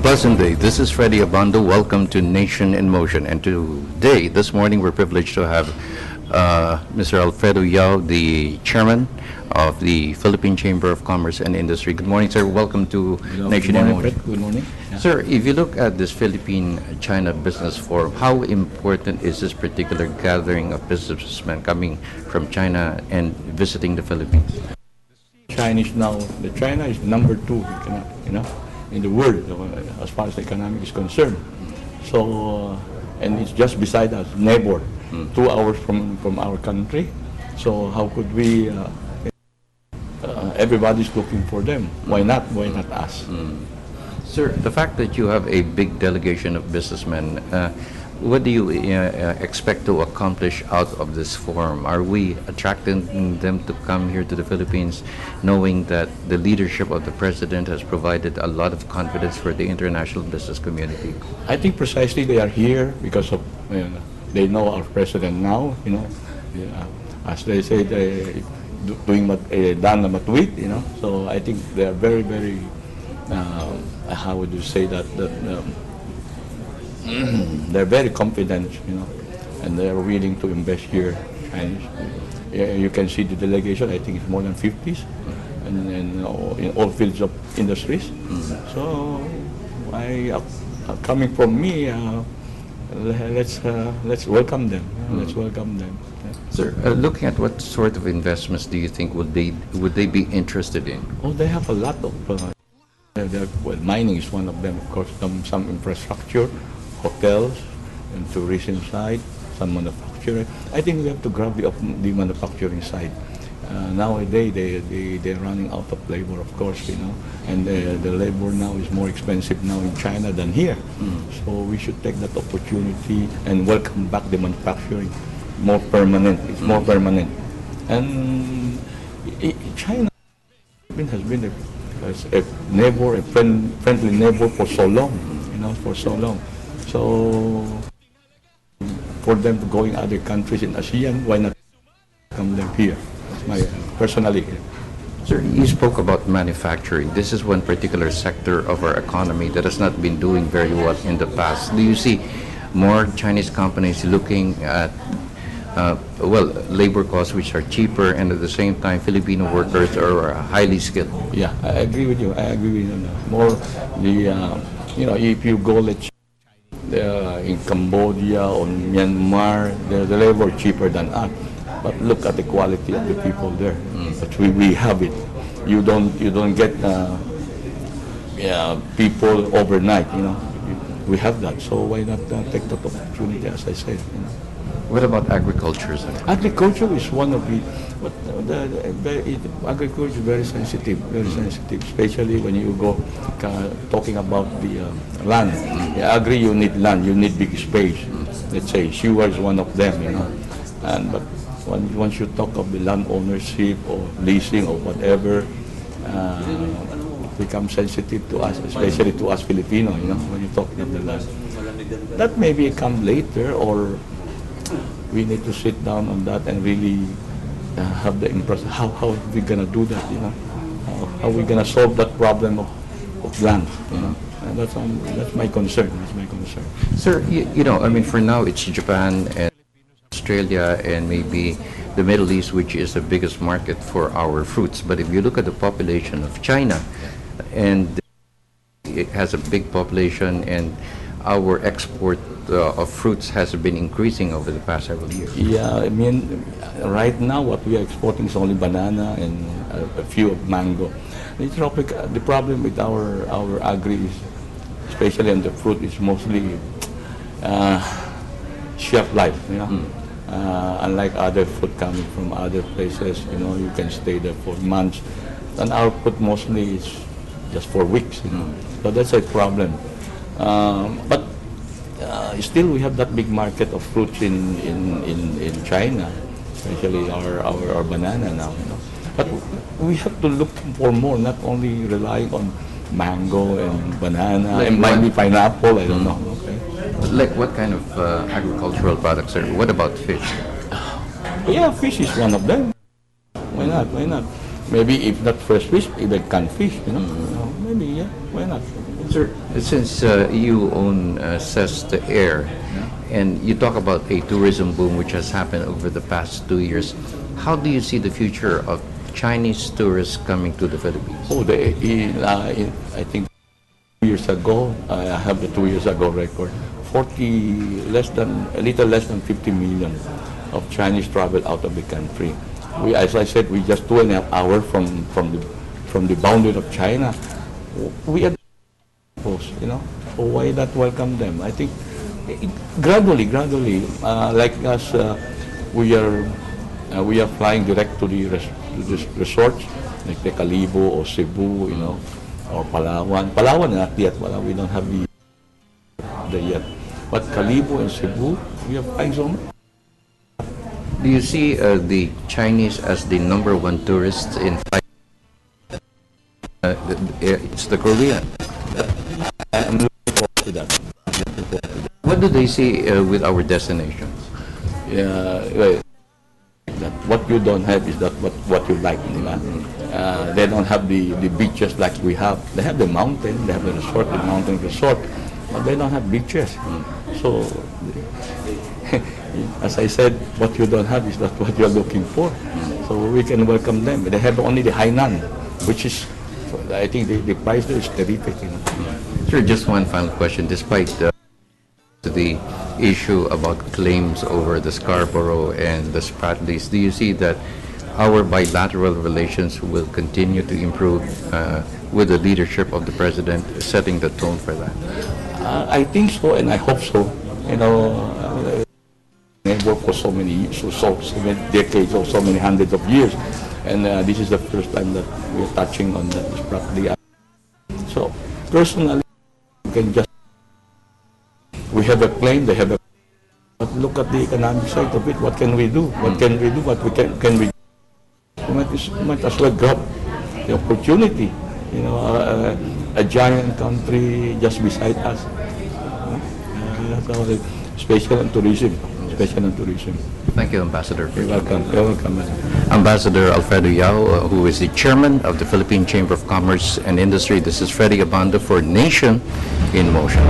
pleasant day. This is Freddie Abando. Welcome to Nation in Motion. And today, this morning, we're privileged to have Mr. Alfredo Yao, the chairman of the Philippine Chamber of Commerce and Industry. Good morning, sir. Welcome to Nation in Motion. Good morning. Yeah. Sir, if you look at this Philippine-China Business Forum, how important is this particular gathering of businessmen coming from China and visiting the Philippines? China is number 2, in the world as far as the economic is concerned. So, and it's just beside us, neighbor, 2 hours from our country. So how could we? Everybody's looking for them. Why not? Why not us? Sir, the fact that you have a big delegation of businessmen, what do you expect to accomplish out of this forum? Are we attracting them to come here to the Philippines, knowing that the leadership of the president has provided a lot of confidence for the international business community? I think precisely they are here because of they know our president now. As they say, doing daan na matuwid. So I think they are very, very. How would you say that? They're very confident, and they're willing to invest here. And you can see the delegation. I think it's more than 50s, and in all fields of industries. So, coming from me, let's welcome them. Let's welcome them. Sir, looking at what sort of investments do you think would they be interested in? Oh, they have a lot of. Well, mining is one of them, of course. Some infrastructure, hotels, and tourism side, some manufacturing. I think we have to grab the manufacturing side. Nowadays, they're running out of labor, of course, and the labor now is more expensive now in China than here. So we should take that opportunity and welcome back the manufacturing, more permanent. It's more permanent, and China has been a neighbor, a friendly neighbor for so long, for so long. So for them to go in other countries in ASEAN, why not come them here? That's my personally. Sir, you spoke about manufacturing. This is one particular sector of our economy that has not been doing very well in the past. Do you see more Chinese companies looking at labor costs which are cheaper, and at the same time Filipino workers are highly skilled? Yeah, I agree with you. More if you go in Cambodia or Myanmar, the labor cheaper than us. But look at the quality of the people there. But we have it. You don't get people overnight. We have that. So why not take that opportunity, as I said? What about agriculture, sir? Agriculture is one of agriculture is very sensitive, especially when you go talking about the land. I agree, you need land, you need big space. Let's say sewer is one of them, but once you talk of the land ownership or leasing or whatever, it becomes sensitive to us, especially to us Filipino, when you're talking of the land. That maybe come later, or we need to sit down on that and really have the impression how are we gonna do that, how are we gonna solve that problem of land, and that's my concern. Sir, for now it's Japan and Australia and maybe the Middle East, which is the biggest market for our fruits. But if you look at the population of China, and it has a big population, and our export of fruits has been increasing over the past several years. Yeah, right now what we are exporting is only banana and a few of mango. The problem with our agri is, especially on the fruit, is mostly shelf life. Unlike other food coming from other places, you can stay there for months, and our fruit mostly is just for weeks. So that's a problem. But still, we have that big market of fruits in China, especially our banana now. But we have to look for more, not only relying on mango and banana, and maybe pineapple. I don't know. Okay. Like what kind of agricultural products, sir? What about fish? Yeah, fish is one of them. Why not? Maybe if not fresh fish, even canned fish. Maybe, yeah. Why not? Sir, since you own Cesta Air, and you talk about a tourism boom which has happened over the past 2 years, how do you see the future of Chinese tourists coming to the Philippines? Oh, I think 2 years ago, I have the 2 years ago record. A little less than 50 million of Chinese travel out of the country. As I said, we just 2.5 hours from the boundary of China. We are why not welcome them? I think gradually, like us, we are flying direct to the resorts like the Calibo or Cebu, or Palawan. Palawan not yet. We don't have the yet. But Calibo and Cebu, we are flying so much. Do you see the Chinese as the number one tourists in flight? It's the Korean. I'm looking forward to that. What do they see with our destinations? Yeah, well, that what you don't have is that what you like. They don't have the beaches like we have. They have the mountain, they have the resort, the mountain resort, but they don't have beaches. So, as I said, what you don't have is not what you're looking for. So we can welcome them. They have only the Hainan, which is, I think the price there is terrific. Sure, just one final question. Despite the issue about claims over the Scarborough and the Spratlys, do you see that our bilateral relations will continue to improve with the leadership of the President setting the tone for that? I think so, and I hope so. I worked for so many decades or so many hundreds of years, and this is the first time that we're touching on that Spratly. So, personally, we have a claim, they have a. But look at the economic side of it. What can we do? What can we do? What can we? We might as well grab the opportunity. A giant country just beside us. Special on tourism. Thank you, Ambassador. You're welcome. You're welcome. Ambassador Alfredo Yao, who is the chairman of the Philippine Chamber of Commerce and Industry. This is Freddie Abando for Nation in Motion.